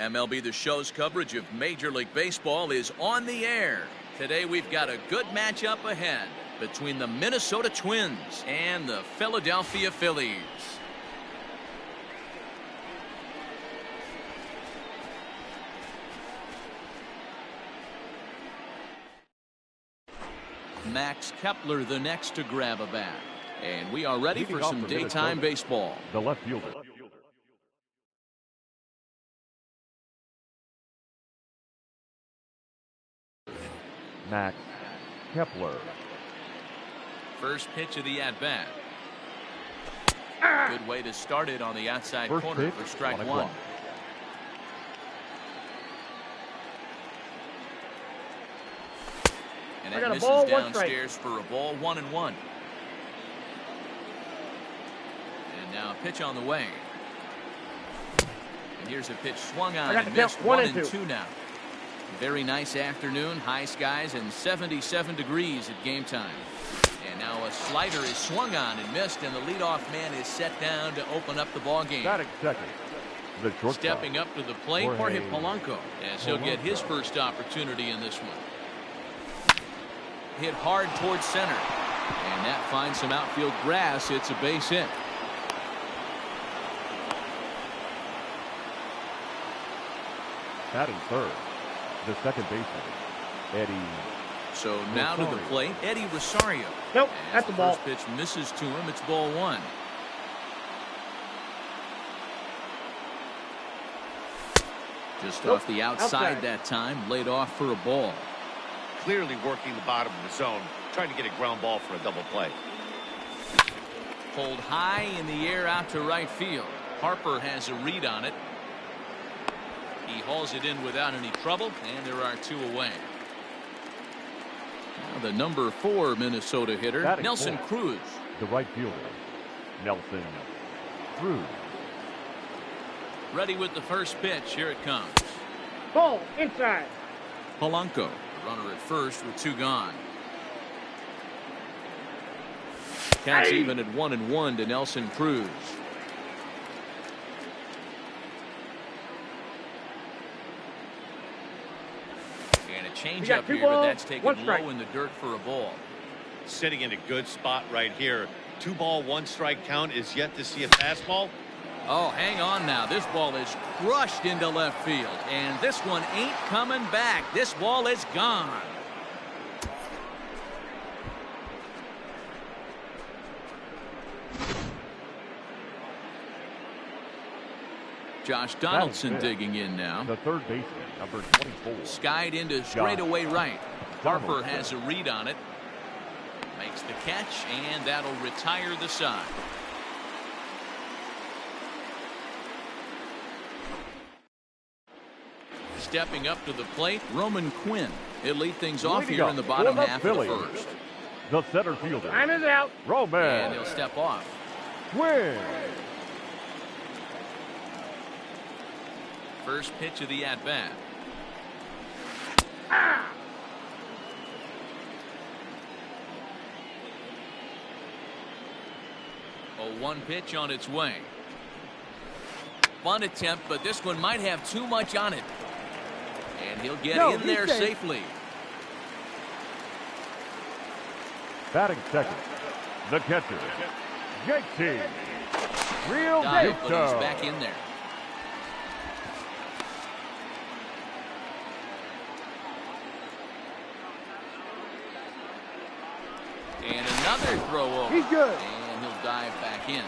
MLB The Show's coverage of Major League Baseball is on the air. Today we've got a good matchup ahead between the Minnesota Twins and the Philadelphia Phillies. Max Kepler the next to grab a bat. And we are ready for some daytime baseball. The left fielder. Max Kepler. First pitch of the at-bat. Good way to start it on the outside corner for strike one. And it misses downstairs for a ball, 1-1. And now a pitch on the way. And here's a pitch swung on and missed, 1-2 now. Very nice afternoon, high skies and 77 degrees at game time. And now a slider is swung on and missed, and the leadoff man is set down to open up the ball game. Stepping up to the plate, Jorge Polanco, as he'll get his first opportunity in this one. Hit hard towards center, and that finds some outfield grass. It's a base hit. Batting third, the second baseman, Eddie. So now to the plate, Eddie Rosario. Nope, that's the ball. First pitch misses to him. It's ball one. Just off the outside that time, laid off for a ball. Clearly working the bottom of the zone, trying to get a ground ball for a double play. Pulled high in the air out to right field. Harper has a read on it. He hauls it in without any trouble, and there are two away. Now the number 4 Minnesota hitter, Nelson Cruz. The right fielder, Nelson Cruz. Ready with the first pitch. Here it comes. Ball inside. Polanco, runner at first with 2 gone. Counts even at 1-1 to Nelson Cruz. Change up here, but that's taken low in the dirt for a ball. Sitting in a good spot right here. 2 ball, 1 strike count is yet to see a fastball. Oh, hang on now. This ball is crushed into left field, and this one ain't coming back. This ball is gone. Josh Donaldson digging in now. The third baseman, number 24. Skied into straightaway right. Harper has a read on it. Makes the catch, and that'll retire the side. Stepping up to the plate, Roman Quinn. He'll lead things off here in the bottom half of the first. The center fielder. Time is out. Roman. And he'll step off. Quinn. First pitch of the at-bat. A 1 pitch on its way. Bunt attempt, but this one might have too much on it. And he'll get in there safely. Batting second, the catcher, JT Real Dive, but he's back in there. And another throw over. He's good. And he'll dive back in.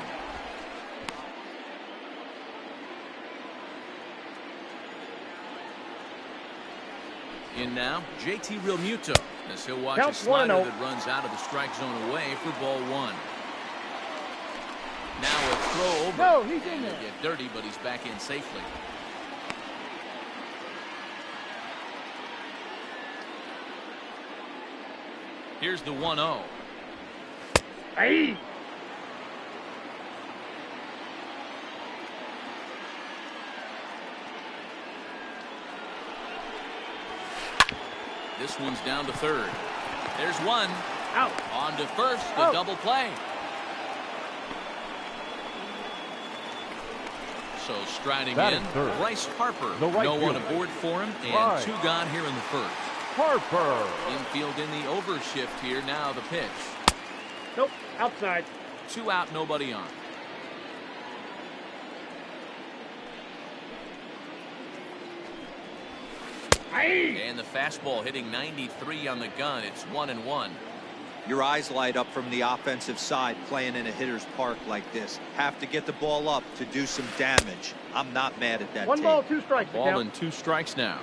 In now, JT Realmuto, as he'll watch a slider that runs out of the strike zone away for ball 1. Now a throw over. No, he's in there. He'll get dirty, but he's back in safely. Here's the 1-0. Hey. This one's down to third. There's one. Out. On to first, the double play. So striding Batting in, third, Bryce Harper. the right No one fielder. aboard for him, and Right. 2 gone here in the first. Harper. Infield in the overshift here. Now the pitch. Nope. Outside. 2 out, nobody on. Aye. And the fastball hitting 93 on the gun. It's 1-1. Your eyes light up from the offensive side playing in a hitter's park like this. Have to get the ball up to do some damage. I'm not mad at that. 1 take. ball, 2 strikes. the Ball count. and 2 strikes now.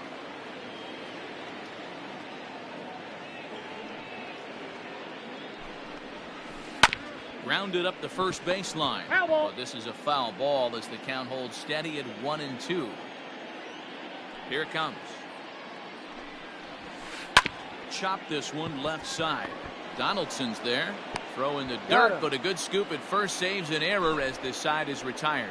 Grounded up the first baseline. Foul ball. But this is a foul ball as the count holds steady at 1-2. Here it comes. Chop this one left side. Donaldson's there. Throw in the Got dirt, him. but a good scoop at first saves an error as this side is retired.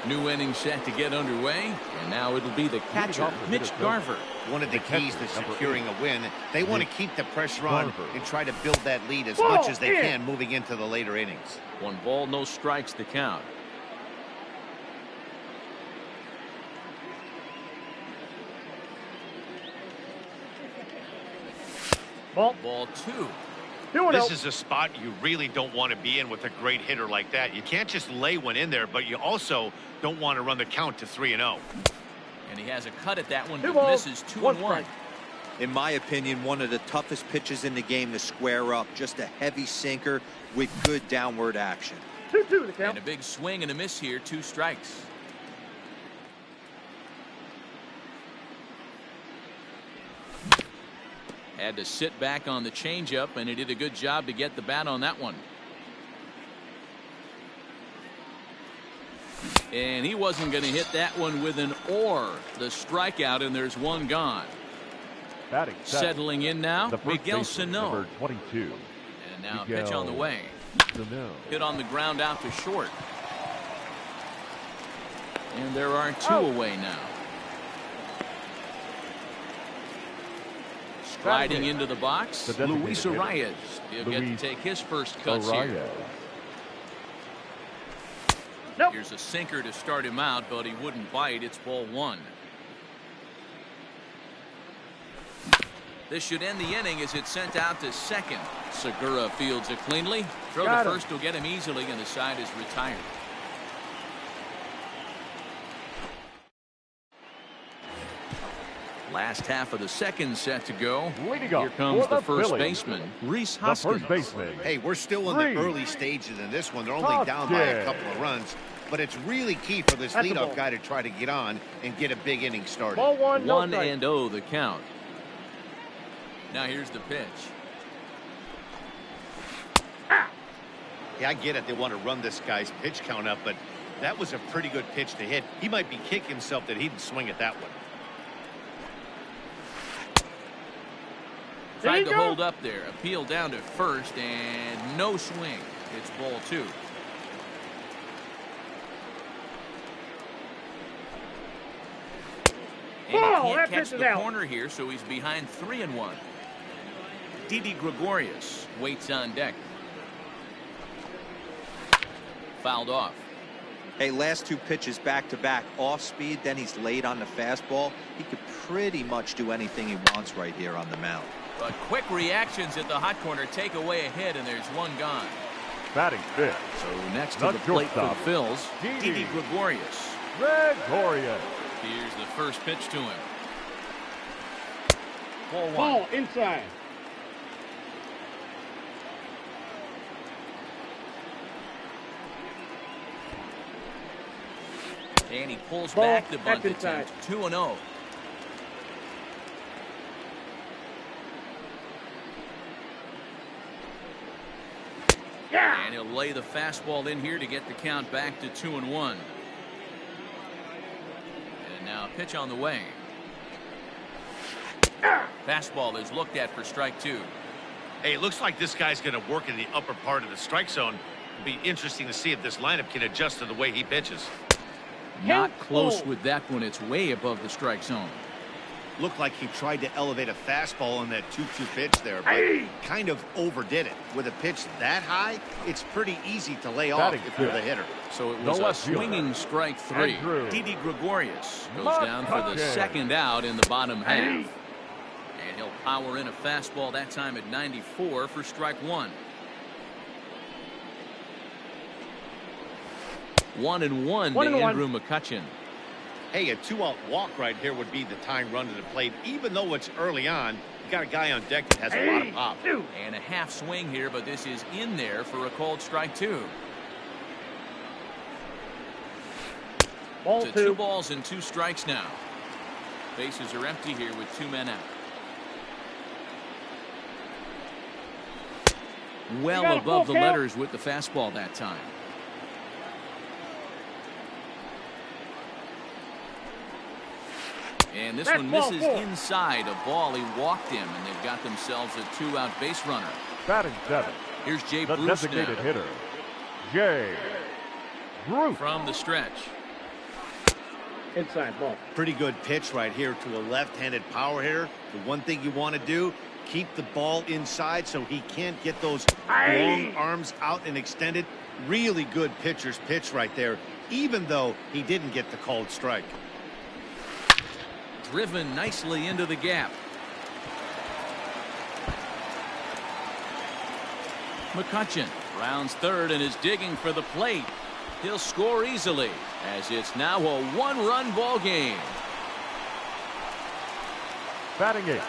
New inning set to get underway, and now it'll be the catcher, off the Mitch hitter, Garver. One of the keys to Number securing 8. a win, they want to keep the pressure on Garver. and try to build that lead as Ball much as they in. can moving into the later innings. 1 ball, no strikes to count. Ball. Ball 2. 2-0. This is a spot you really don't want to be in with a great hitter like that. You can't just lay one in there, but you also don't want to run the count to 3-0. And he has a cut at that one, 2 but balls, misses 1 2-1. strike. In my opinion, one of the toughest pitches in the game to square up. Just a heavy sinker with good downward action. 2-2 the And count. a big swing and a miss here, 2 strikes. Had to sit back on the changeup, and he did a good job to get the bat on that one. And he wasn't going to hit that one with an or. The strikeout, and there's 1 gone. Batting second, Settling in now, the first Miguel baseman, Sano. number 22. And now a Miguel pitch on the way. Sano. Hit on the ground out to short. And there are 2 Oh. away now. Striding Batting into the box, the designated Luis hitter, Arias. He'll get to Luis take his first cuts Arias. here. Nope. Here's a sinker to start him out, but he wouldn't bite. It's ball 1. This should end the inning as it's sent out to second. Segura fields it cleanly. Throw Got to him. first will get him easily, and the side is retired. Last half of the second set to go. Leading Here off comes for the the first Phillies, baseman, Reese the Hoskins. first baseman. Hey, we're still in Three. the early stages in this one. They're only down by a Hoskins. couple of runs, but it's really key for this That's a ball. leadoff guy to try to get on and get a big inning started. Ball 1, no 1-0 strike. the count. Now here's the pitch. Yeah, I get it. They want to run this guy's pitch count up, but that was a pretty good pitch to hit. He might be kicking himself that he didn't swing at that one. There Tried you to go. hold up there. Appeal down to first, and no swing. It's ball 2. And he Ball, can't that catch pitch is the out. corner here, so he's behind 3-1. Didi Gregorius waits on deck. Fouled off. Hey, last 2 pitches back to back off speed, then he's late on the fastball. He could pretty much do anything he wants right here on the mound. But quick reactions at the hot corner take away a hit, and there's 1 gone. Batting fifth, So next to The the plate for the shortstop, Phils, Didi. Didi Gregorius. Gregorius. Here's the first pitch to him. Ball 1. Ball inside. And he pulls Ball, back the bunt that's inside. attempt. 2-0. Yeah. And he'll lay the fastball in here to get the count back to 2-1. And now a pitch on the way. Fastball is looked at for strike 2. Hey, it looks like this guy's going to work in the upper part of the strike zone. It'll be interesting to see if this lineup can adjust to the way he pitches. Not Hit close ball. with that one. It's way above the strike zone. Looked like he tried to elevate a fastball on that 2-2 pitch there, but kind of overdid it. With a pitch that high, it's pretty easy to lay off Batting if you're the hitter. So it was The a left fielder, swinging strike 3. Andrew Didi Gregorius goes down for the McCutchen. second out in the bottom half. And he'll power in a fastball that time at 94 for strike 1. 1-1 to Andrew McCutchen. Hey, a 2-out walk right here would be the tying run to the plate. Even though it's early on, you got a guy on deck that has a lot of pop. And a half swing here, but this is in there for a called strike 2. Ball To 2 balls and 2 strikes now. Bases are empty here with 2 men out. Well above the letters with the fastball that time. And this one misses inside. A ball he walked him, and they've got themselves a 2-out base runner. Batting 7. Here's Jay The Bruce designated now. hitter, Jay Bruce. From the stretch. Inside ball. Pretty good pitch right here to a left-handed power hitter. The one thing you want to do, keep the ball inside so he can't get those long arms out and extended. Really good pitcher's pitch right there, even though he didn't get the called strike. Driven nicely into the gap. McCutchen rounds third and is digging for the plate. He'll score easily as it's now a 1-run ball game. Batting 8.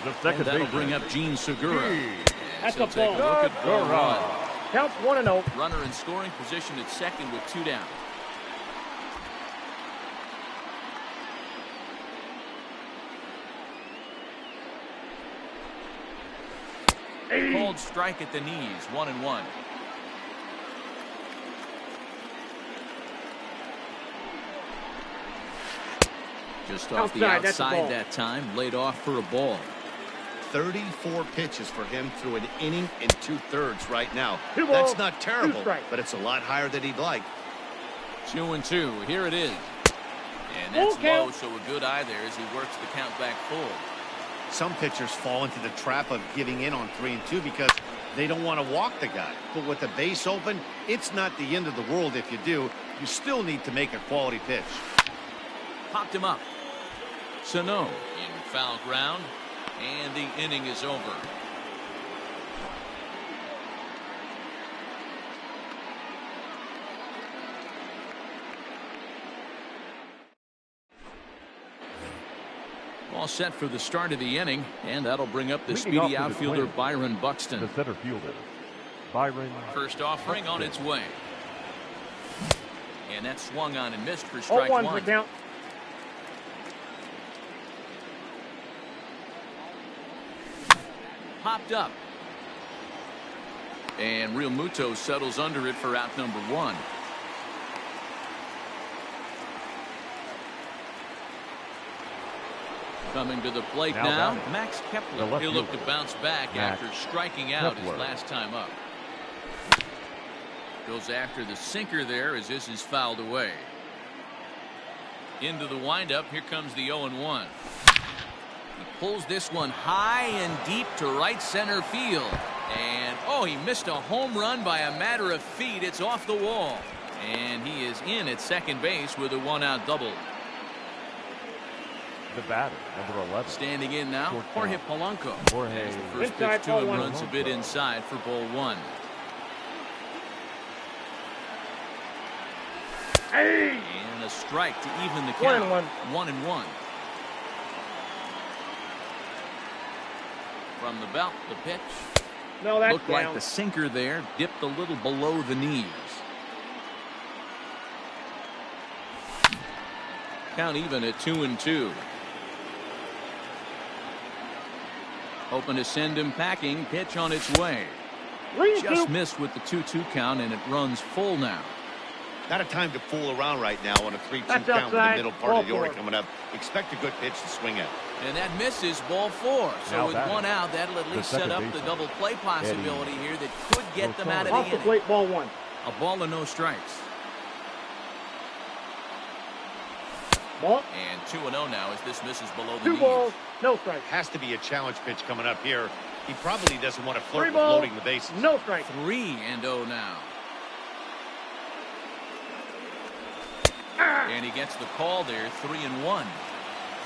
The second And that'll baseman, bring up Gene Segura. That's He'll a take a ball. look at ball Segura. 1. Counts 1-0. Runner in scoring position at second with 2 down. Called strike at the knees, 1-1. Just off the Outside, that's a outside ball. that time, laid off for a ball. 34 pitches for him through an inning and 2/3 right now. 2 That's balls, not 2 terrible, strikes. but it's a lot higher than he'd like. 2-2. Here it is. And that's Full count. low, so a good eye there as he works the count back full. Some pitchers fall into the trap of giving in on 3-2 because they don't want to walk the guy. But with the base open, it's not the end of the world if you do. You still need to make a quality pitch. Popped him up. Sano in foul ground, and the inning is over. All set for the start of the inning, and that'll bring up the Leading off speedy with the outfielder twins. Byron Buxton. The center fielder, Byron. First offering on its way. And that swung on and missed for 0-1 strike for 1. count. Popped up. And Real Muto settles under it for out number 1. Coming to the plate Now now, batting. Max The Kepler. left He'll look to fielder, bounce back Max after striking out Kepler. his last time up. Goes after the sinker there as this is fouled away. Into the windup. Here comes the 0-1. He pulls this one high and deep to right center field. And, oh, he missed a home run by a matter of feet. It's off the wall. And he is in at second base with a 1-out double. The batter, number 11. Standing in now, Short Jorge count. Polanco. Jorge. As the first Inside, pitch to him ball 1. runs a bit inside for ball 1. And a strike to even the count. 1-1. 1-1. From the belt, the pitch. No, that's Looked down. like the sinker there dipped a little below the knees. Count even at 2-2. Hoping to send him packing. Pitch on its way. 3-2. Just missed with the 2-2 count, and it runs full now. Not a time to fool around right now on a 3-2 That's count with the outside. middle part Ball of the order 4. coming up. Expect a good pitch to swing at. And that misses ball 4. So Now with batting. 1 out, that'll at The least set second up the baseman, double play possibility here that could get them out of Off the the inning. plate, ball 1. A ball and no strikes. Ball. And 2-0 now as this misses below the 2 knees. balls, no strikes. Has to be a challenge pitch coming up here. He probably doesn't want to 3 flirt with balls, loading the bases. no strikes. 3-0 now. And he gets the call there, 3-1.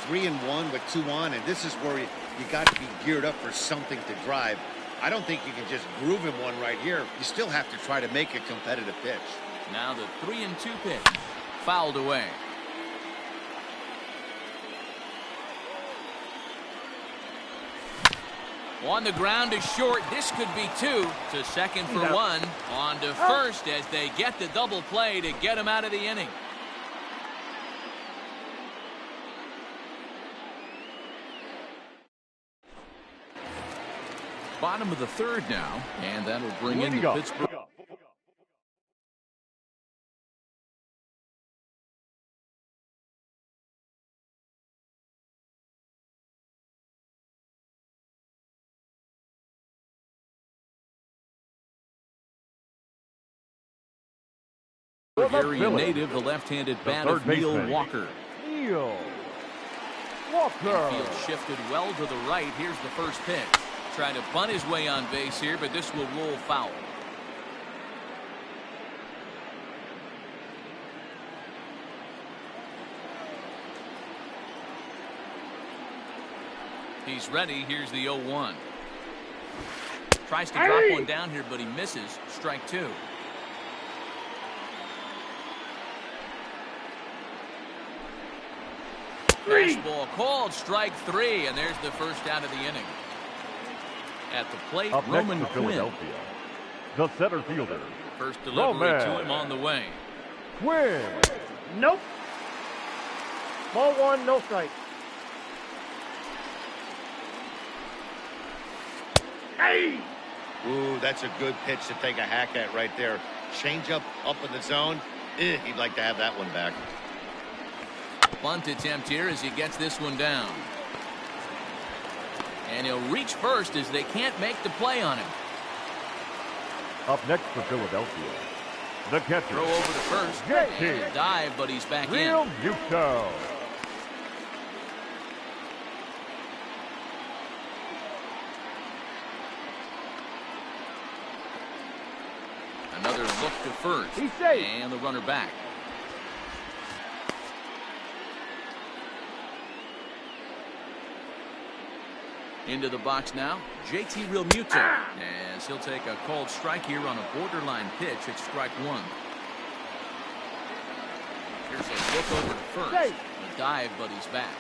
3-1 with 2 on, and this is where you got to be geared up for something to drive. I don't think you can just groove him one right here. You still have to try to make a competitive pitch. Now the 3-2 pitch, fouled away. On the ground to short, this could be 2. To second for 1. On to first as they get the double play to get him out of the inning. Bottom of the 3rd now, and that'll bring in the Pittsburgh. Bulgarian native, the left-handed bat of Neil Walker. Neil Walker. Infield shifted well to the right. Here's the first pitch. Trying to bunt his way on base here, but this will roll foul. He's ready. Here's the 0-1. Tries to drop one down here, but he misses. Strike 2. Fastball called, strike 3, and there's the first out of the inning. At the plate, Up Roman next for Quinn. Philadelphia, the center fielder, First delivery Roman to him on the way. Quinn. Nope. Ball 1, no strikes. Ooh, that's a good pitch to take a hack at right there. Change up in the zone. He'd like to have that one back. Bunt attempt here as he gets this one down. And he'll reach first as they can't make the play on him. Up next for Philadelphia, the catcher, Throw over to first. JT And a dive, but he's back in. Realmuto. Another look to first. He's safe. And the runner back. Into the box now, JT Realmuto, as he'll take a called strike here on a borderline pitch at strike 1. Here's a look over to first. Safe. A dive, but he's back.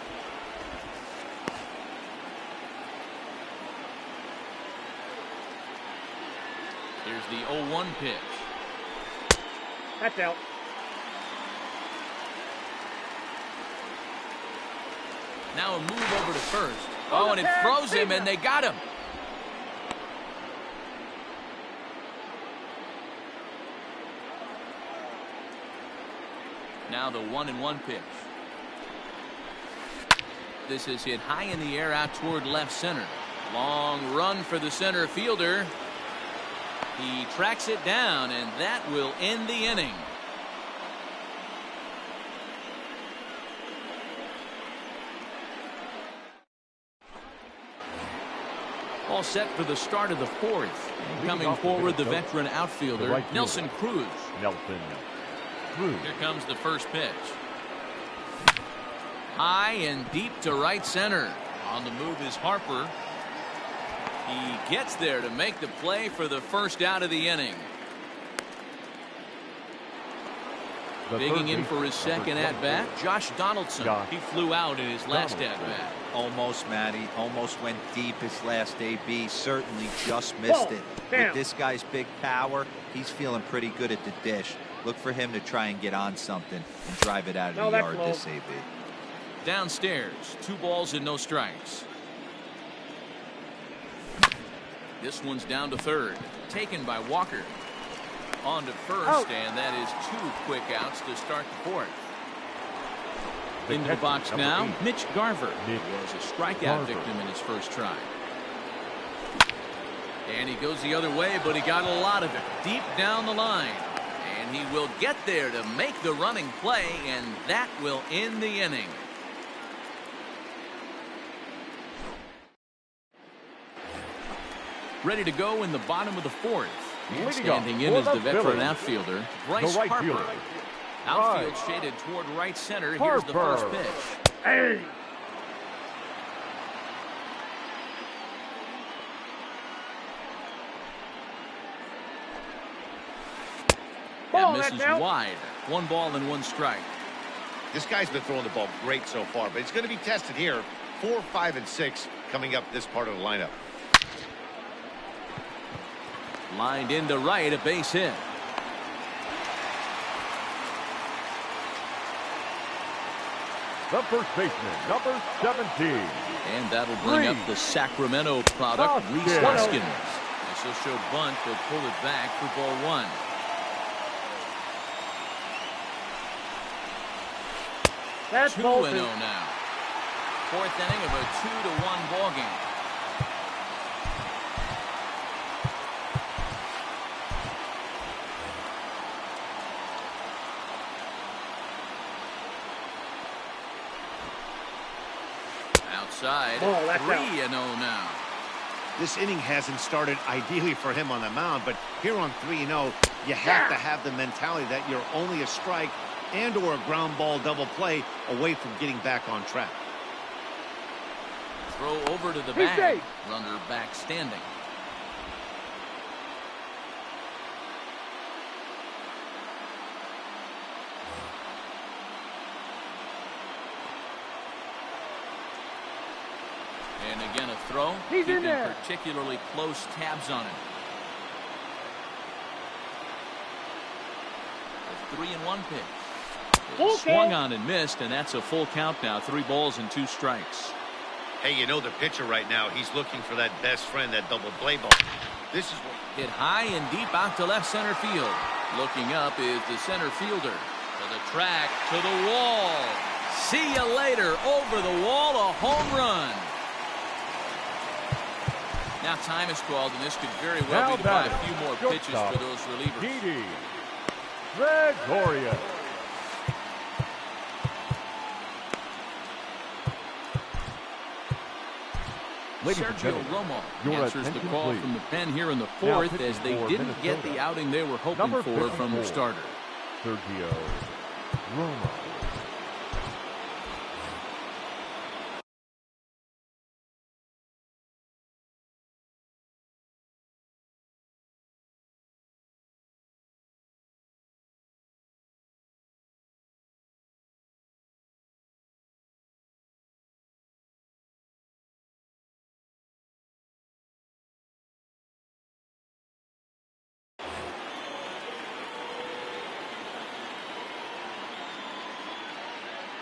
Here's the 0-1 pitch. That's out. Now a move over to first. Oh, and it froze him, and they got him. Now the 1-1 pitch. This is hit high in the air out toward left center. Long run for the center fielder. He tracks it down, and that will end the inning. All set for the start of the 4th. Coming forward, the veteran outfielder, right fielder, Nelson Cruz. Nelson Cruz. Here comes the first pitch. High and deep to right center. On the move is Harper. He gets there to make the play for the first out of the inning. Digging in for his second at-bat, Josh Donaldson. He flew out in his last at-bat. Almost, Matty. Almost went deep his last AB. Certainly just missed it. With this guy's big power, he's feeling pretty good at the dish. Look for him to try and get on something and drive it out of the yard this AB. Downstairs, 2 balls and no strikes. This one's down to third. Taken by Walker. On to first, and that is 2 quick outs to start the 4th. Into the box now, Mitch Garver was a strikeout victim in his first try. And he goes the other way, but he got a lot of it deep down the line. And he will get there to make the running play, and that will end the inning. Ready to go in the bottom of the fourth. And standing in is the veteran outfielder, Bryce Harper. Outfield shaded toward right center. Here's the first pitch. Hey! And misses wide. 1 ball and 1 strike. This guy's been throwing the ball great so far, but he's going to be tested here. 4, 5, and 6 coming up this part of the lineup. Lined into right, a base hit. The first baseman, number 17. And that'll bring up the Sacramento product, Rhys Hoskins. This will show bunt. They'll pull it back for ball 1. That's 2-0 now. 4th inning of a 2-1 ball game. Outside, 3-0 now. This inning hasn't started ideally for him on the mound, but here on 3-0, you have to have the mentality that you're only a strike and or a ground ball double play away from getting back on track. Throw over to the bag. Runner back standing. And again a throw. He's in there. Keeping particularly close tabs on it. A 3-1 pitch. Swung on and missed, and that's a full count now. 3 balls and 2 strikes. Hey, you know the pitcher right now, he's looking for that best friend, that double play ball. This is what... Hit high and deep out to left center field. Looking up is the center fielder. To the track, to the wall. See you later. Over the wall, a home run. Now time is called, and this could very well be to buy a few more pitches for those relievers. Didi Gregorius. Ladies and Sergio gentlemen, Romo your answers the attention, call please. from the pen here in the 4th, as they didn't get the outing they were hoping Number for from the 54, starter. Sergio Romo.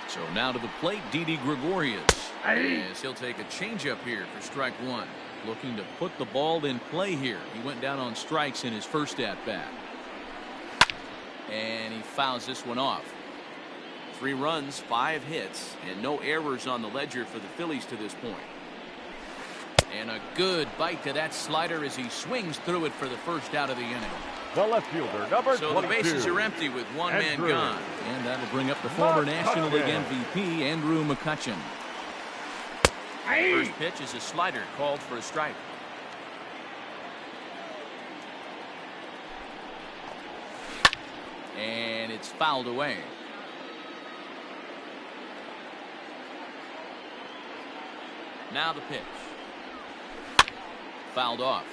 So now to the plate, Didi Gregorius. As he'll take a changeup here for strike 1. Looking to put the ball in play here. He went down on strikes in his first at-bat. And he fouls this one off. 3 runs, 5 hits, and no errors on the ledger for the Phillies to this point. And a good bite to that slider as he swings through it for the first out of the inning. The left fielder, number 22. So the bases are empty with 1 man gone. And that'll bring up the former National League MVP, Andrew McCutchen. First pitch is a slider called for a strike. And it's fouled away. Now the pitch. Fouled off.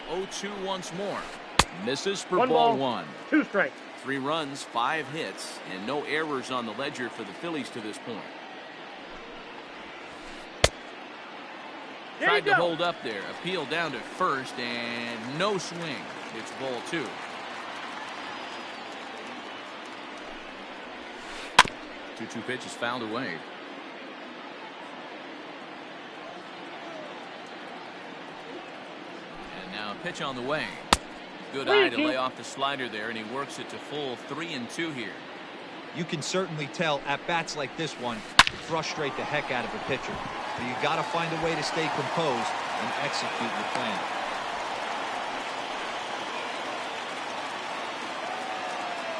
The 0-2 once more. Misses for ball 1. 2 strikes. 3 runs, 5 hits, and no errors on the ledger for the Phillies to this point. Tried to hold up there. Appeal down to first, and no swing. It's ball 2. Two pitches fouled away. And now a pitch on the way. Good eye to lay off the slider there, and he works it to full 3-2 here. You can certainly tell at bats like this one frustrate the heck out of a pitcher. You got to find a way to stay composed and execute your plan.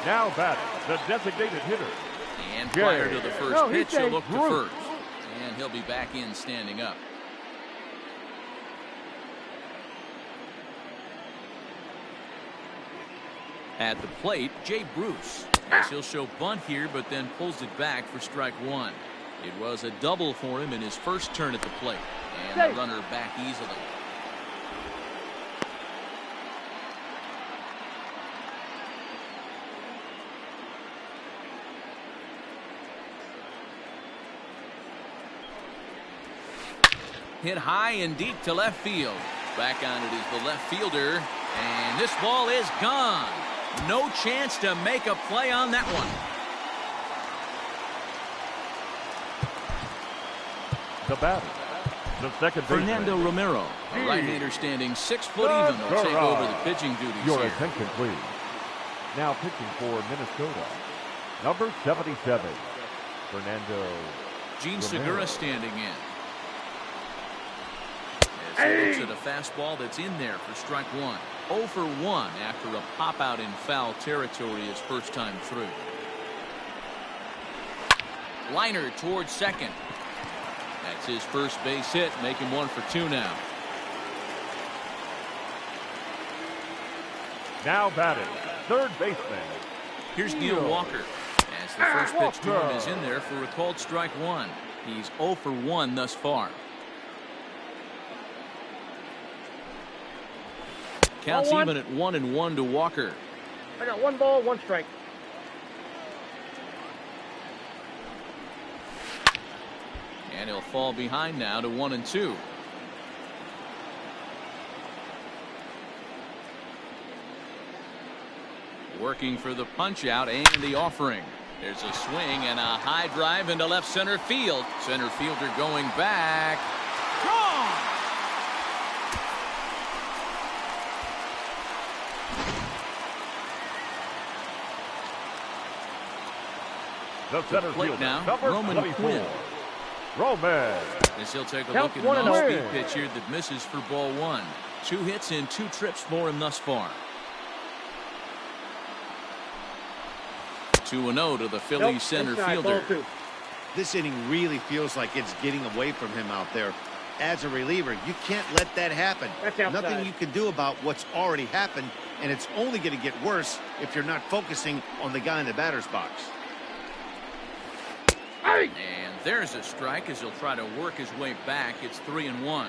Now batting, the designated hitter. And prior to the first pitch, he'll look to Bruce. first. And he'll be back in standing up. At the plate, Jay Bruce. As he'll show bunt here, but then pulls it back for strike one. It was a double for him in his first turn at the plate. And the runner back easily. Hit high and deep to left field. Back on it is the left fielder. And this ball is gone. No chance to make a play on that one. The batter, the second baseman. Fernando Romero, a right-hander standing 6 foot even, will take over the pitching duties Your here. attention, please. Now pitching for Minnesota, number 77, Fernando Gene Romero. Segura standing in. As he looks at a fastball that's in there for strike one. 0 for 1 after a pop out in foul territory his first time through. Liner towards second. That's his first base hit, making 1 for 2 now. Now batting, third baseman. Here's Neil Walker. As the first pitch to him is in there for a called strike one. He's 0 for 1 thus far. Counts even at 1-1 to Walker. I got 1 ball, 1 strike. And he'll fall behind now to 1-2. Working for the punch out and the offering. There's a swing and a high drive into left center field. Center fielder going back. Gone! The center plate fielder, now, number Roman 24, Quinn. Roman. As he'll take a Count look at an 1-0. off-speed pitch here that misses for ball 1. 2 hits and 2 trips for him thus far. 2-0 to the Phillies center fielder. This inning really feels like it's getting away from him out there. As a reliever, you can't let that happen. That's outside. Nothing you can do about what's already happened, and it's only going to get worse if you're not focusing on the guy in the batter's box. And there's a strike as he'll try to work his way back. It's 3-1.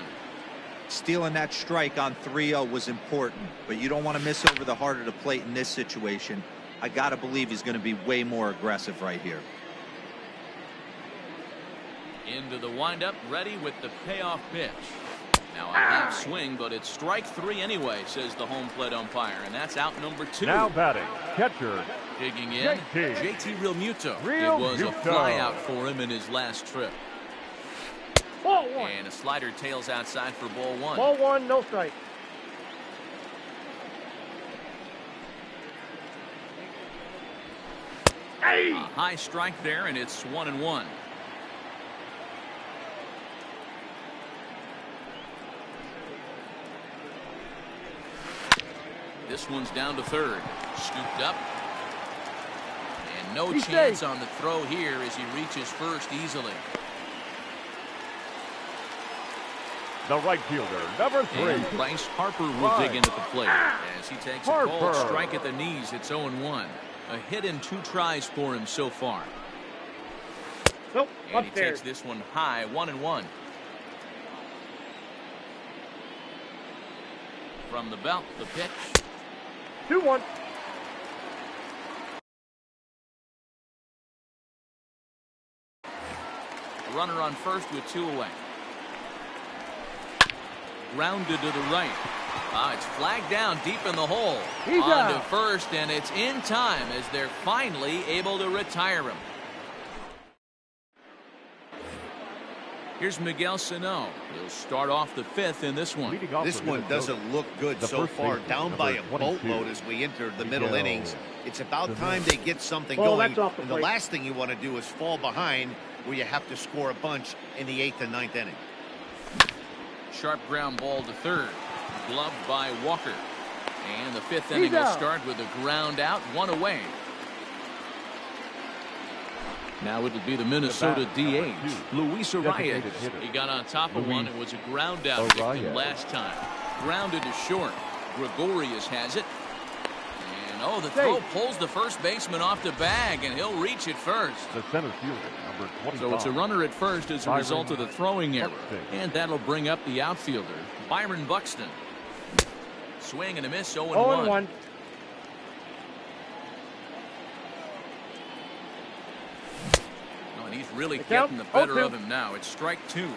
Stealing that strike on 3-0 was important, but you don't want to miss over the heart of the plate in this situation. I got to believe he's going to be way more aggressive right here. Into the windup, ready with the payoff pitch. Now a half swing, but it's strike 3 anyway, says the home plate umpire, and that's out number 2. Now batting, catcher. Digging in, JT Realmuto. It was a flyout for him in his last trip. Ball 1. And a slider tails outside for ball 1. Ball 1, no strike. A high strike there, and it's 1-1. This one's down to third. Scooped up. And no chance on the throw here as he reaches first easily. The right fielder, number 3. And Bryce Harper will dig in at the plate as he takes a cold strike at the knees. It's 0-1. A hit in 2 tries for him so far. Nope, And he upstairs. takes this one high, 1-1. From the belt, the pitch. 2-1. Runner on first with 2 away. Grounded to the right. It's flagged down deep in the hole. He's on out. to first, and it's in time as they're finally able to retire him. Here's Miguel Sano. He'll start off the 5th in this one. Leading off This for one Minnesota, doesn't look good the so first far. baseman, Down by a number 22, boatload as we enter the middle Miguel innings. It's about Sano. time they get something Ball, going. that's off the And the plate. last thing you want to do is fall behind where you have to score a bunch in the 8th and 9th inning. Sharp ground ball to third. Gloved by Walker. And the 5th inning will out. start with a ground out, 1 away. Now it'll be the Minnesota The batter, DH, number 2, Luis Arias. designated hitter. He got on top of one. Luis It was a ground out Arias. victim last time. Grounded to short. Gregorius has it. And oh, the throw pulls the first baseman off the bag, and he'll reach it first. The center fielder, number 25. So it's a runner at first as a Byron result of the throwing error. Buxton. And that'll bring up the outfielder, Byron Buxton. Swing and a miss, 0-1. 0-1. Oh, and he's really The count, getting the better 0-2. of him now. It's strike 2.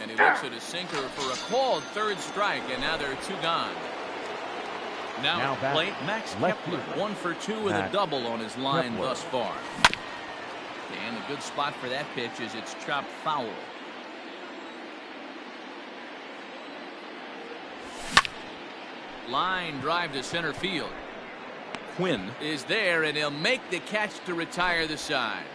And he looks at his sinker for a called third strike, and now there are 2 gone. Now Now at the back, plate, Max left Kepler, fielder. 1 for 2 with a Max double on his line Kepler. thus far. And a good spot for that pitch is it's chopped foul. Line drive to center field. Quinn is there, and he'll make the catch to retire the side.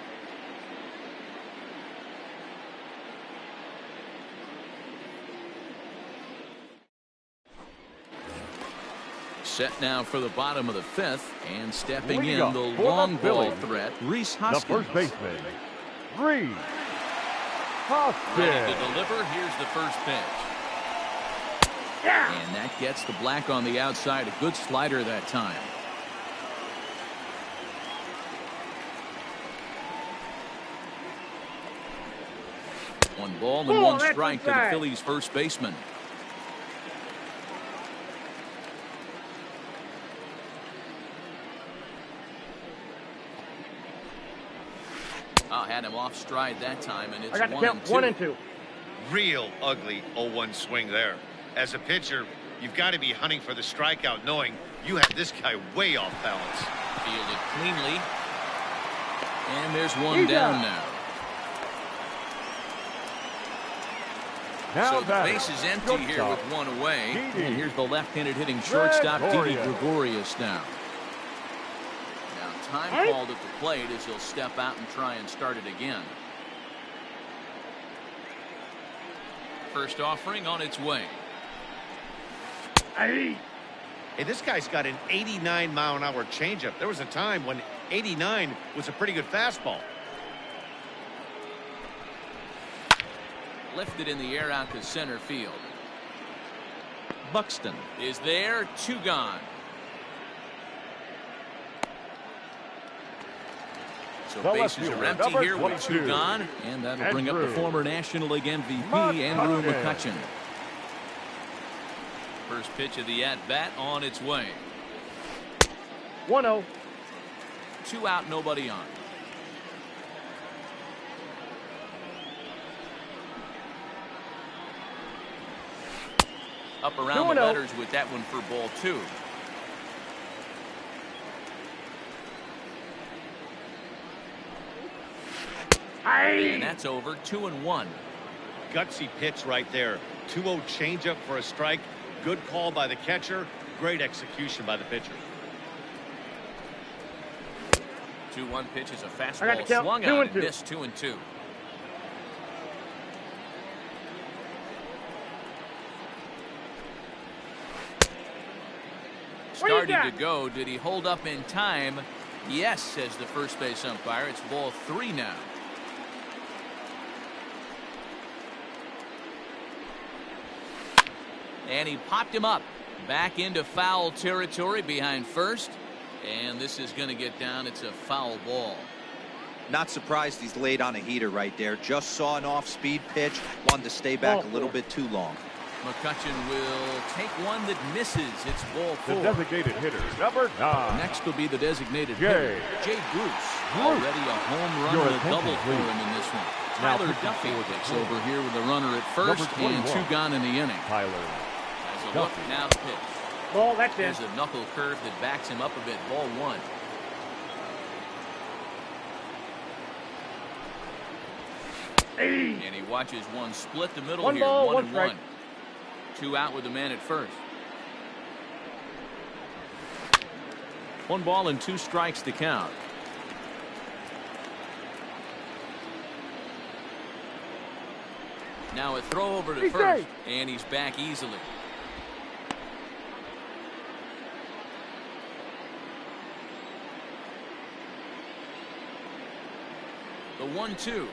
Set now for the bottom of the 5th, and stepping Leading in up the for the long ball Phillies, threat, Reese The Hoskins. first baseman, Reese Ready Hoskins. to deliver. Here's the first pitch. And that gets the black on the outside. A good slider that time. One ball and Oh, 1 that's strike to the inside. Phillies first baseman. Oh, had him off stride that time, and it's I got the 1 count. and 2. 1 and 2. Real ugly 0-1 swing there. As a pitcher, you've got to be hunting for the strikeout, knowing you have this guy way off balance. Fielded cleanly. And there's 1 He's down out. now. Now So the batting, base is empty here shortstop, with 1 away. Didi And here's the left-handed hitting shortstop, Didi Gregorius. Gregorius now. Now time Hey. called at the plate as he'll step out and try and start it again. First offering on its way. Hey. Hey, this guy's got an 89-mile-an-hour changeup. There was a time when 89 was a pretty good fastball. Lifted in the air out to center field. Buxton is there. 2 gone. So The left bases are fielder, empty number here with 2 22. gone. And that'll bring up the Andrew former National League MVP, Andrew McCutchen. McCutchen. First pitch of the at-bat on its way. 1-0. 2 out, nobody on. Up around the 2-0. letters with that one for ball 2. And that's over. 2-1. Gutsy pitch right there. 2-0 changeup for a strike. Good call by the catcher. Great execution by the pitcher. 2-1 pitch is a I got fastball the count. swung 2 on and and 2. missed. 2-2. What do you Started to got? go. Did he hold up in time? Yes, says the first base umpire. It's ball 3 now. And he popped him up back into foul territory behind first. And this is going to get down. It's a foul ball. Not surprised he's laid on a heater right there. Just saw an off-speed pitch. Wanted to stay back a little bit too long. McCutchen will take one that misses. It's ball The 4. designated hitter, number 9. Next will be the designated Jay hitter, Jay Bruce. Already a home run Your and a attention, double for please. him in this one. Now Tyler pitching Duffy for the takes Phillies. over here with a runner at first Number and 21. 2 gone in the inning. Tyler As a look, Duffy. now the pitch. Ball, that's in. There's a knuckle curve that backs him up a bit. Ball 1. And he watches one split the middle One here. ball, 1 one and strike. 1. 2 out with the man at first. 1 ball and 2 strikes to count. Now a throw over to first, and he's back easily. The 1-2.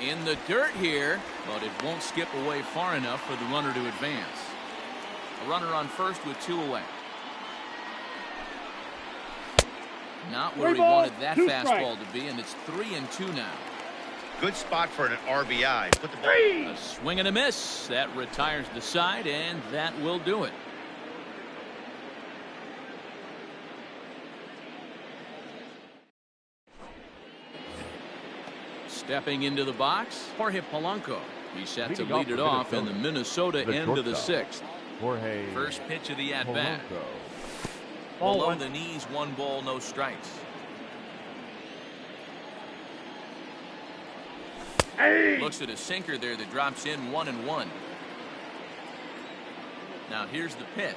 In the dirt here, but it won't skip away far enough for the runner to advance. A runner on first with 2 away. Not where he wanted that fastball to be, and it's 3-2 now. Good spot for an RBI. Put the ball. A swing and a miss. That retires the side, and that will do it. Stepping into the box, Jorge Polanco. He's set to lead it off in the Minnesota end of the 6th. Jorge First pitch of the at-bat. Polanco. Below the knees, 1 ball, no strikes. Looks at a sinker there that drops in 1-1. Now here's the pitch.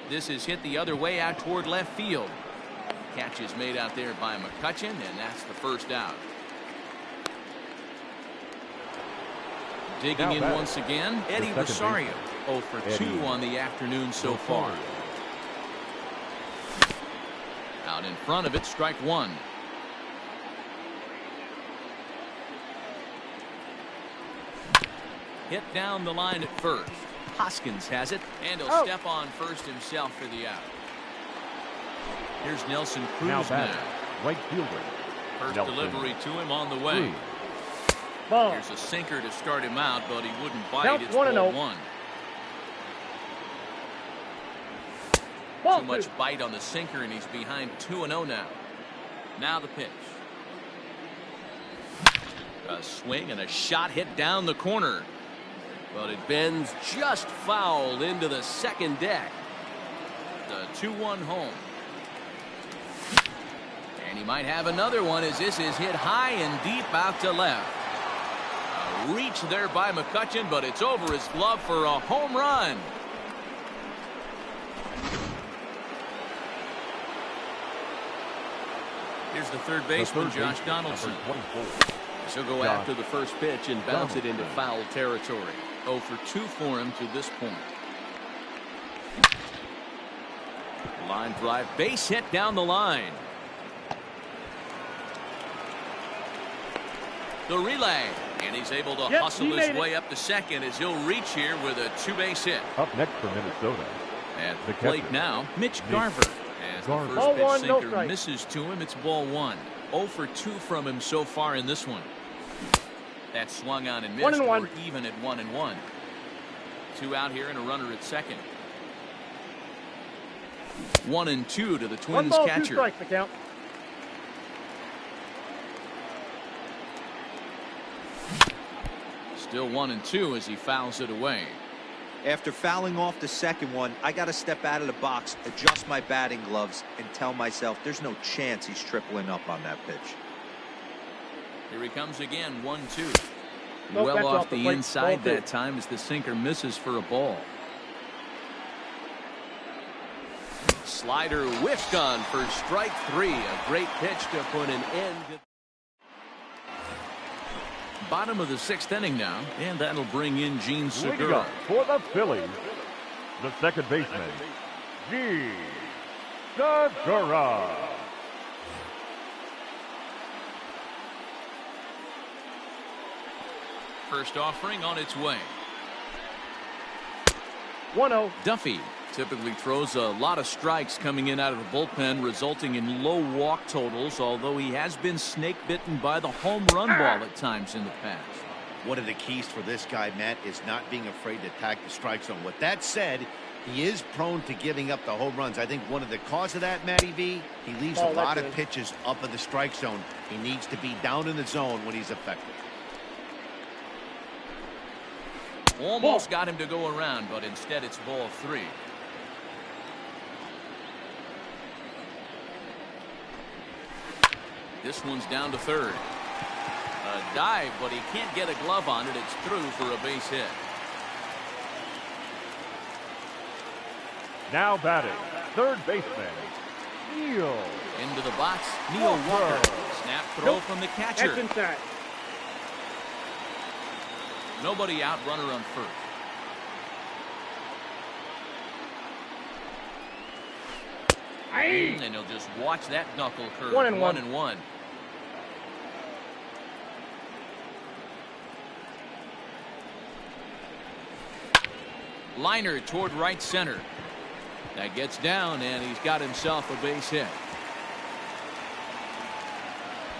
This is hit the other way out toward left field. Catch is made out there by McCutchen, and that's the first out. Digging in once again, Eddie Rosario. 0 for 2 on the afternoon so far. Out in front of it, strike 1. Hit down the line at first. Hoskins has it, and he'll step on first himself for the out. Here's Nelson Cruz now. Right fielder. First Nelson delivery to him on the way. Ball. Here's a sinker to start him out, but he wouldn't bite. Count It's 1-0. 1. Ball Too much bite on the sinker, and he's behind 2-0 now. Now the pitch. A swing and a shot hit down the corner. But it bends just foul into the second deck. The 2-1 home. And he might have another one as this is hit high and deep out to left. A reach there by McCutchen, but it's over his glove for a home run. Here's the third baseman, Josh Donaldson. He'll go after the first pitch and bounce it into foul territory. 0 for 2 for him to this point. Line drive, base hit down the line. The relay, and he's able to hustle his way up to second as he'll reach here with a 2-base hit. Up next for Minnesota. At the plate now, Mitch Garver. As the first pitch sinker misses to him, it's ball 1. 0 for 2 from him so far in this one. That swung on and missed. We're even at 1-1. 2 out here and a runner at second. 1-2 to the Twins 1 ball, catcher. 2 strikes to count. Still 1-2 as he fouls it away. After fouling off the second one, I got to step out of the box, adjust my batting gloves, and tell myself there's no chance he's tripling up on that pitch. Here he comes again, 1-2. Nope, Well off the plate. inside Ball that time as the sinker misses for a ball. Slider whiffed on for strike 3. A great pitch to put an end to. Bottom of the 6th inning now, and that'll bring in Gene Segura. For the Phillies, the second baseman, Gene Segura. First offering on its way. 1-0. Duffy typically throws a lot of strikes coming in out of the bullpen, resulting in low walk totals, although he has been snake bitten by the home run ball at times in the past. One of the keys for this guy, Matt, is not being afraid to attack the strike zone. With that said, he is prone to giving up the home runs. I think one of the cause of that, Matty V, he leaves a lot of pitches up in the strike zone. He needs to be down in the zone when he's effective. Almost got him to go around, but instead it's ball 3. This one's down to third. A dive, but he can't get a glove on it. It's through for a base hit. Now batting, third baseman, Neil. Into the box, Neil Walker. Snap throw from the catcher. That's inside. Nobody out, runner on first. And he'll just watch that knuckle curve. 1-1. Liner toward right center. That gets down, and he's got himself a base hit.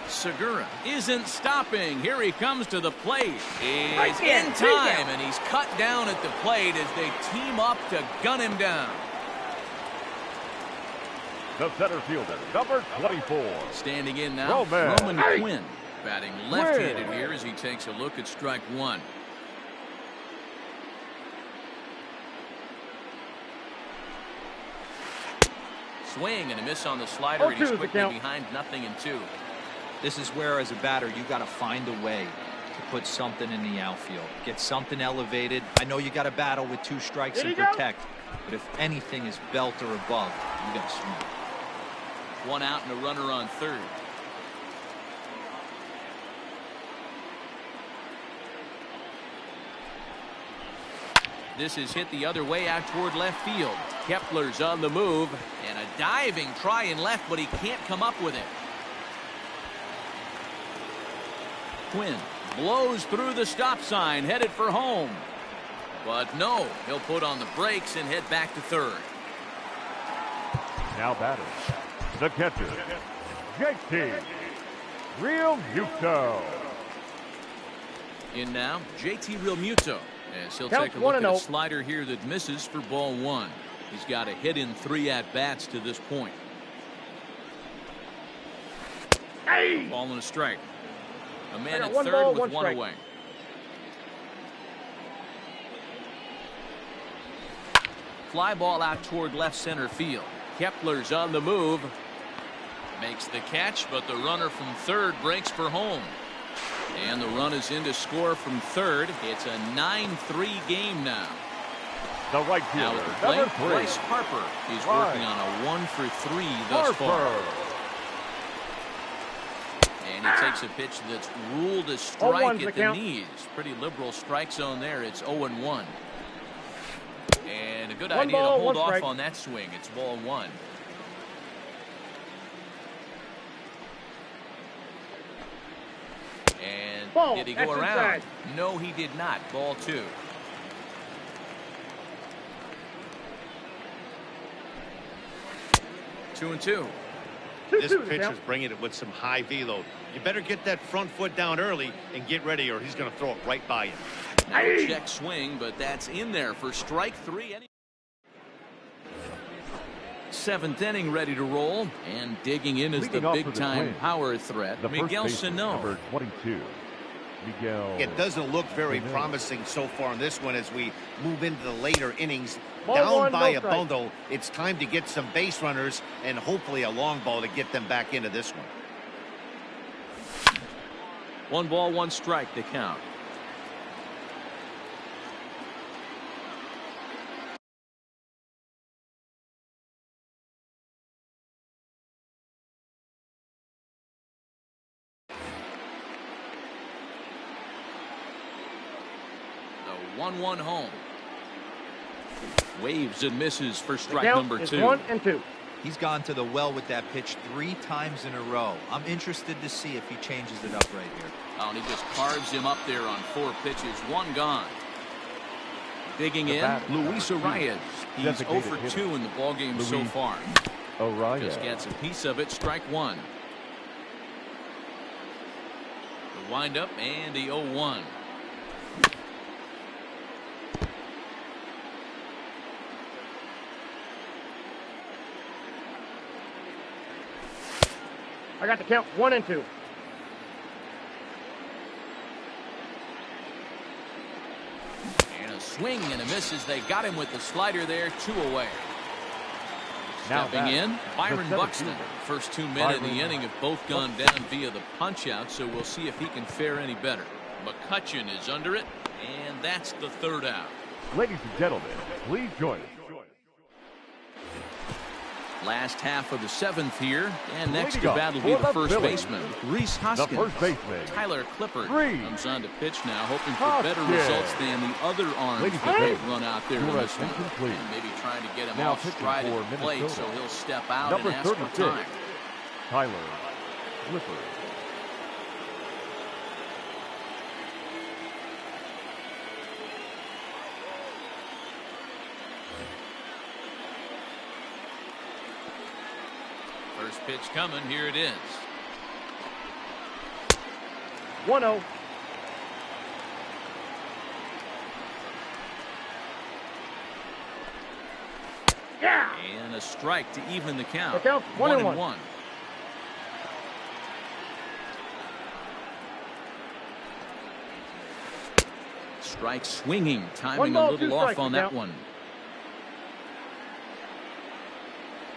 Segura isn't stopping. Here he comes to the plate. He's in time, and he's cut down at the plate as they team up to gun him down. The center fielder, number 24. Standing in now, Roman Quinn. Batting left-handed here as he takes a look at strike one. Swing and a miss on the slider, and he's quickly behind 0-2. This is where, as a batter, you got to find a way to put something in the outfield. Get something elevated. I know you got to battle with 2 strikes and protect, but if anything is belt or above, you got to swing. 1 out and a runner on third. This is hit the other way out toward left field. Kepler's on the move, and a diving try in left, but he can't come up with it. Quinn blows through the stop sign, headed for home. But no, he'll put on the brakes and head back to third. Now batting, the catcher, JT Realmuto. In now, JT Realmuto. As he'll take a look at a slider here that misses for ball 1. He's got a hit in 3 at-bats to this point. Ball and a strike. A man at third with 1 away. Fly ball out toward left center field. Kepler's on the move. Makes the catch, but the runner from third breaks for home. And the run is in to score from third. It's a 9-3 game now. The right fielder, now at the plate, Bryce Harper. He's working on a 1-for-3 thus far. And he takes a pitch that's ruled a strike at the knees. Pretty liberal strike zone there. It's 0-1. And a good idea to hold off on that swing. It's ball 1. And did he go around? No, he did not. Ball 2. Two and two. This pitcher's bringing it with some high velo. You better get that front foot down early and get ready, or he's going to throw it right by you. Now a check swing, but that's in there for strike 3. 7th inning ready to roll, and digging in is the big-time power threat, Miguel Sano. Number 22. Miguel. It doesn't look very promising so far in this one as we move into the later innings. Down by a bundle, it's time to get some base runners and hopefully a long ball to get them back into this one. 1 ball, 1 strike to count. The 1-1 home. Waves and misses for strike number 2. 1-2. He's gone to the well with that pitch 3 times in a row. I'm interested to see if he changes it up right here. Oh, and he just carves him up there on 4 pitches. 1 gone. Digging in, Luis Arias. He's 0 for 2 in the ballgame so far. Arias just gets a piece of it. Strike 1. The windup and the 0-1. I got the count 1-2. And a swing and a miss as they got him with the slider there. 2 away. Stepping in, Byron Buxton. First 2 men in the inning have both gone down via the punch-out, so we'll see if he can fare any better. McCutchen is under it, and that's the 3rd out. Ladies and gentlemen, please join us. Last half of the 7th here, and next to bat will be the first baseman, Rhys Hoskins. The first baseman, Tyler Clippard Rhys comes on to pitch now, hoping for better results than the other arms that they've run out there in this one. And maybe trying to get him off stride at the plate, so he'll step out and ask for time. Tyler Clippard. First pitch coming. Here it is. 1-0. Yeah. And a strike to even the count. The count's 1-1. Strike swinging, timing a little off on that one.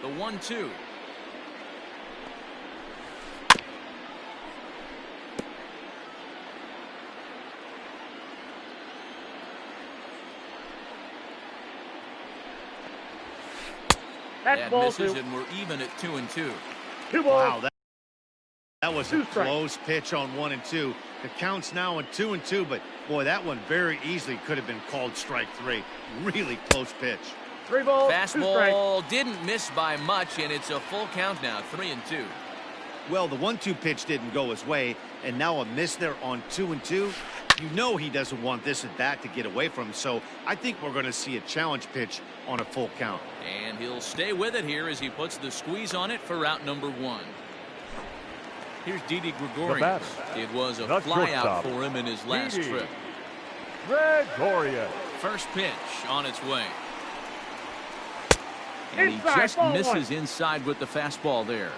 The 1-2. That misses, and we're even at 2-2. 2 balls. Wow, that was a close pitch on 1-2. The count's now on 2-2, but boy, that one very easily could have been called strike 3. Really close pitch. 3 balls. Fastball didn't miss by much, and it's a full count now, 3-2. Well, the 1-2 pitch didn't go his way, and now a miss there on 2-2. You know he doesn't want this at bat to get away from him, so I think we're going to see a challenge pitch on a full count. And he'll stay with it here as he puts the squeeze on it for out number 1. Here's Didi Gregorius. It was a flyout for him in his last trip. Gregorius. First pitch on its way. And he just misses inside with the fastball there.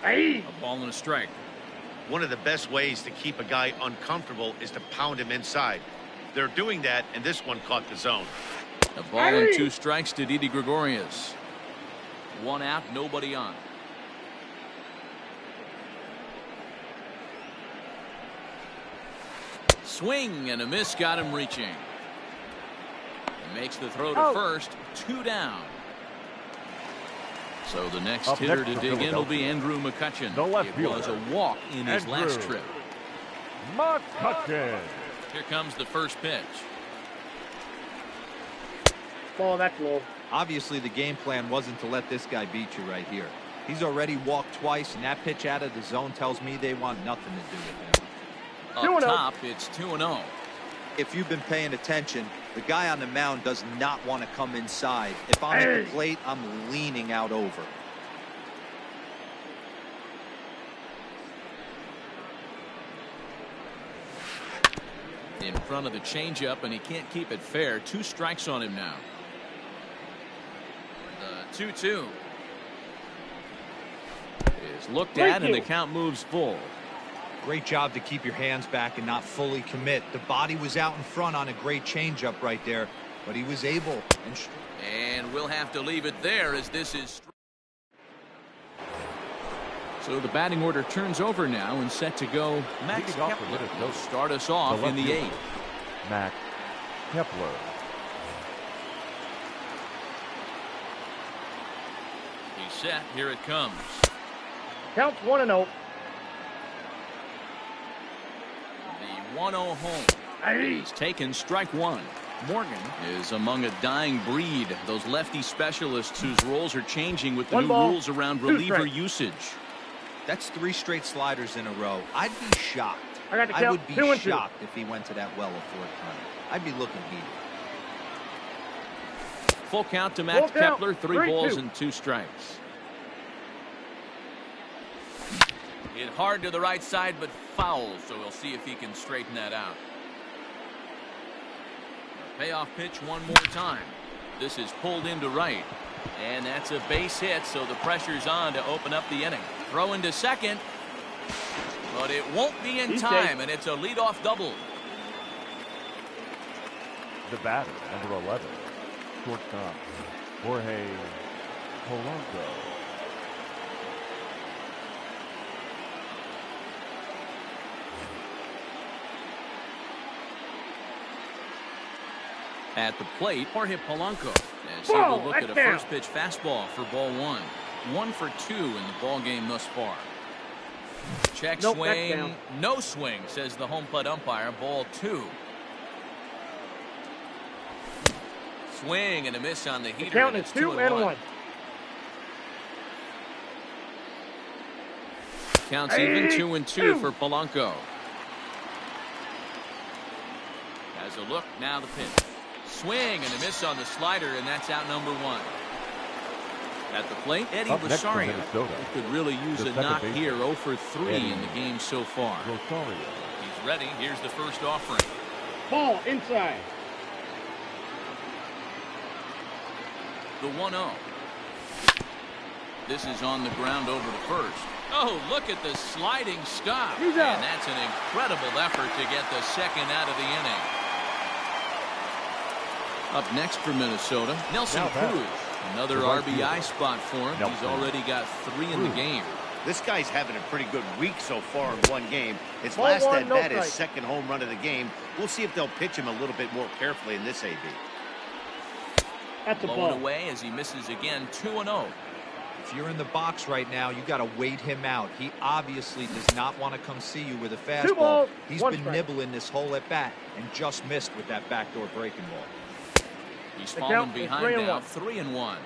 A ball and a strike. One of the best ways to keep a guy uncomfortable is to pound him inside. They're doing that, and this one caught the zone. A ball and 2 strikes to Didi Gregorius. 1 out, nobody on. Swing and a miss, got him reaching. Makes the throw to first, 2 down. So the next hitter to dig in will be Andrew McCutchen. It was a walk in his last trip. McCutchen. Here comes the first pitch. Ball, that's low. Obviously, the game plan wasn't to let this guy beat you right here. He's already walked twice, and that pitch out of the zone tells me they want nothing to do with him. Up top, it's 2-0. If you've been paying attention, the guy on the mound does not want to come inside. If I'm at the plate, I'm leaning out over. In front of the changeup, and he can't keep it fair. 2 strikes on him now. The 2-2 is looked at, and the count moves full. Great job to keep your hands back and not fully commit. The body was out in front on a great changeup right there, but he was able. And we'll have to leave it there as this is. So the batting order turns over now and set to go. Max Kepler will start us off in the 8th. Max Kepler. He's set. Here it comes. Count's 1-0. The 1-0 home. He's taken strike 1. Morgan is among a dying breed. Those lefty specialists whose roles are changing with the new rules around reliever usage. That's 3 straight sliders in a row. I'd be shocked. I would be shocked if he went to that well a 4th time. I'd be looking heated. Full count to Max Kepler. 3 balls and 2 strikes. Hit hard to the right side, but foul, so we'll see if he can straighten that out. Payoff pitch one more time. This is pulled into right, and that's a base hit, so the pressure's on to open up the inning. Throw into second, but it won't be in time, and it's a leadoff double. The batter, number 11, shortstop, Jorge Polanco. At the plate, Jorge Polanco. As he will look at a first pitch fastball for ball 1. 1 for 2 in the ball game thus far. Check swing. No swing, says the home plate umpire. Ball 2. Swing and a miss on the heater. The count is 2-1. Counts even 2-2 for Polanco. Has a look, now the pitch. Swing and a miss on the slider, and that's out number 1. At the plate, Eddie Rosario. He could really use a knock here. 0 for 3 in the game so far. Rosario. He's ready. Here's the first offering. Ball inside. The 1-0. This is on the ground over to first. Oh, look at the sliding stop. And that's an incredible effort to get the second out of the inning. Up next for Minnesota, Nelson Cruz. Another RBI spot for him. He's already got 3 in the game. This guy's having a pretty good week so far in one game. His last at bat, his second home run of the game. We'll see if they'll pitch him a little bit more carefully in this AB. That's a ball. Away as he misses again. 2-0. If you're in the box right now, you got to wait him out. He obviously does not want to come see you with a fastball. He's been nibbling this whole at bat and just missed with that backdoor breaking ball. He's fallen behind now. 3-1.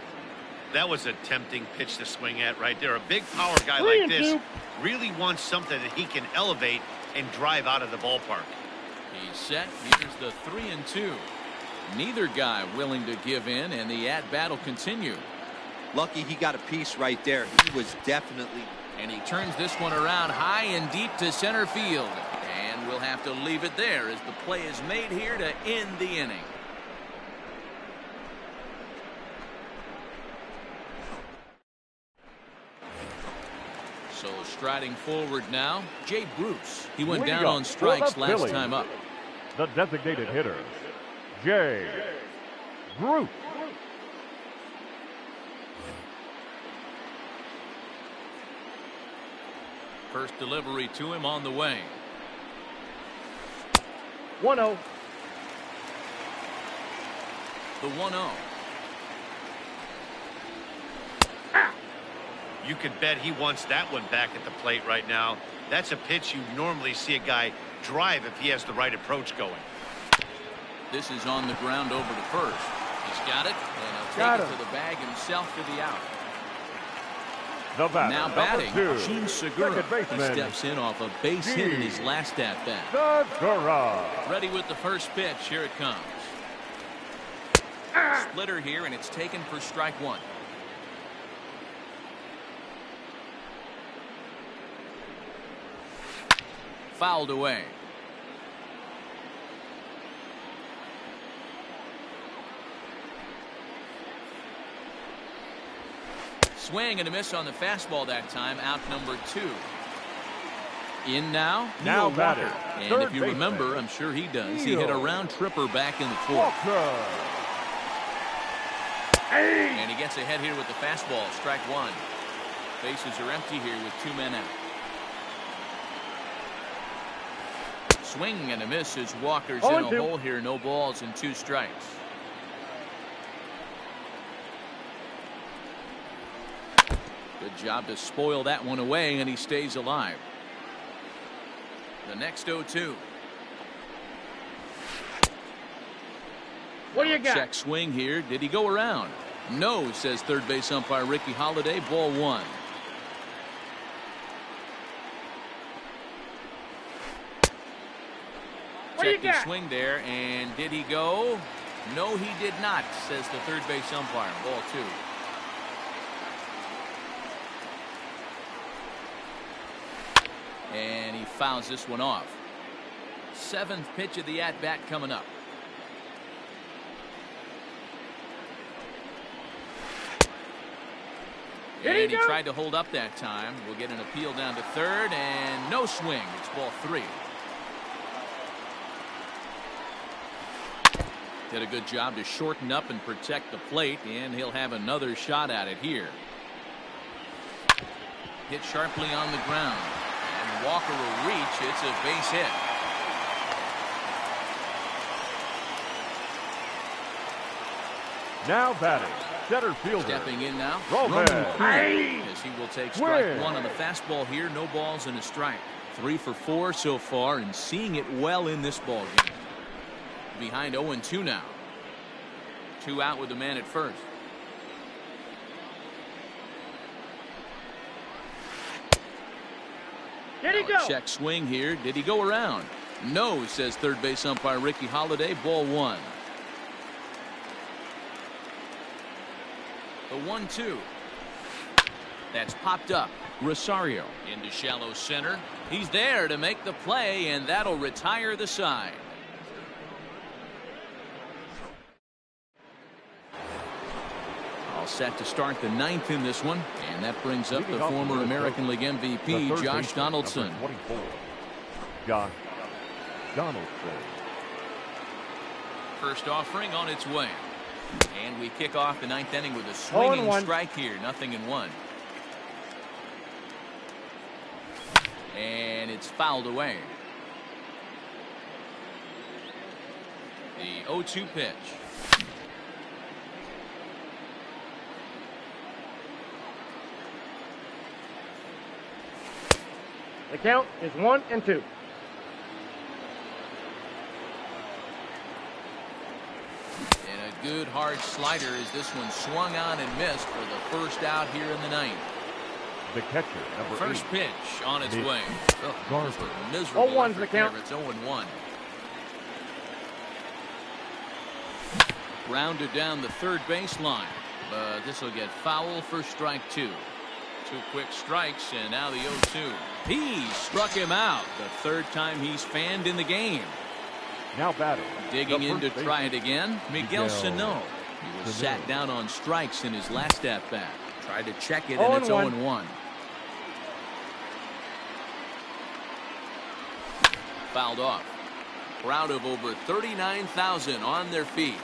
That was a tempting pitch to swing at right there. A big power guy like this really wants something that he can elevate and drive out of the ballpark. He's set. Here's the 3-2. Neither guy willing to give in, and the at-bat will continue. Lucky he got a piece right there. He was definitely. And he turns this one around high and deep to center field. And we'll have to leave it there as the play is made here to end the inning. So striding forward now, Jay Bruce. He went down on strikes last time up. The designated hitter, Jay Bruce. First delivery to him on the way. 1-0. The 1-0. You can bet he wants that one back at the plate right now. That's a pitch you normally see a guy drive if he has the right approach going. This is on the ground over to first. He's got it, and he'll take it to the bag himself for the out. The batter, now batting, Jean Segura. He steps in off a base hit in his last at-bat. Segura. Ready with the first pitch. Here it comes. Splitter here, and it's taken for strike 1. Fouled away. Swing and a miss on the fastball that time. Out number 2. In now, Neil Walker. And if you remember, I'm sure he does, he hit a round tripper back in the 4th. And he gets ahead here with the fastball. Strike 1. Bases are empty here with 2 men out. Swing and a miss as Walker's in a hole here. No balls and 2 strikes. Good job to spoil that one away, and he stays alive. The next 0-2. What do you got? Check swing here. Did he go around? No, says third base umpire Ricky Holiday. Ball 1. Check the swing there, and did he go? No, he did not, says the third base umpire. Ball 2. And he fouls this one off. 7th pitch of the at-bat coming up. And he tried to hold up that time. We'll get an appeal down to third, and no swing. It's ball 3. Did a good job to shorten up and protect the plate, and he'll have another shot at it here. Hit sharply on the ground, and Walker will reach. It's a base hit. Now batting, center fielder. Stepping in now, Roman Quinn, as he will take strike one on the fastball here. No balls and a strike. 3 for 4 so far, and seeing it well in this ball game. Behind 0-2 now. 2 out with the man at first. Did he go? Check swing here. Did he go around? No, says third base umpire Ricky Holiday. Ball 1. The 1-2. That's popped up. Rosario into shallow center. He's there to make the play, and that'll retire the side. All set to start the 9th in this one, and that brings up the former American League MVP Josh Donaldson. 24. Josh Donaldson. First offering on its way. And we kick off the 9th inning with a swinging strike here. 0-1. And it's fouled away. The 0-2 pitch. The count is 1-2. Good hard slider as this one swung on and missed for the first out here in the 9th. The catcher, number First 8. pitch on its way. Garver. Miserable 0-1's the count. It's 0-1. Rounded down the third baseline, but this will get foul for strike 2. 2 quick strikes, and now the 0-2. He struck him out. The third time he's fanned in the game. Now batting. Digging in to try it again, Miguel Sano. He was sat down on strikes in his last at-bat. Tried to check it, and it's 0-1. Fouled off. Crowd of over 39,000 on their feet.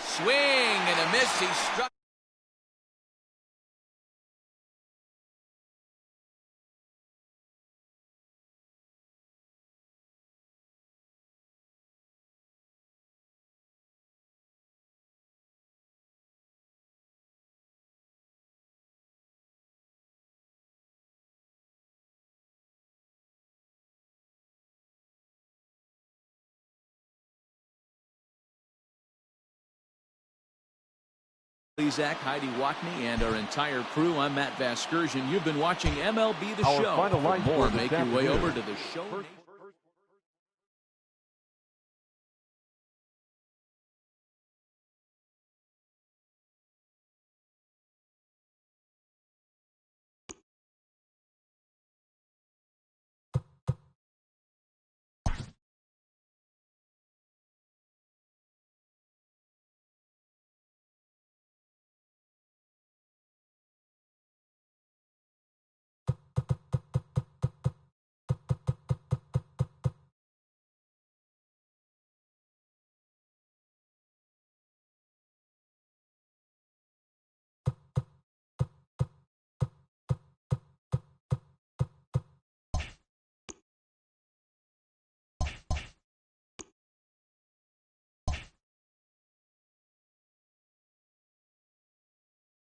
Swing and a miss. He struck. Zach, Heidi Watney, and our entire crew. I'm Matt Vasgersian. You've been watching MLB The Show. For more, make your way over to the show.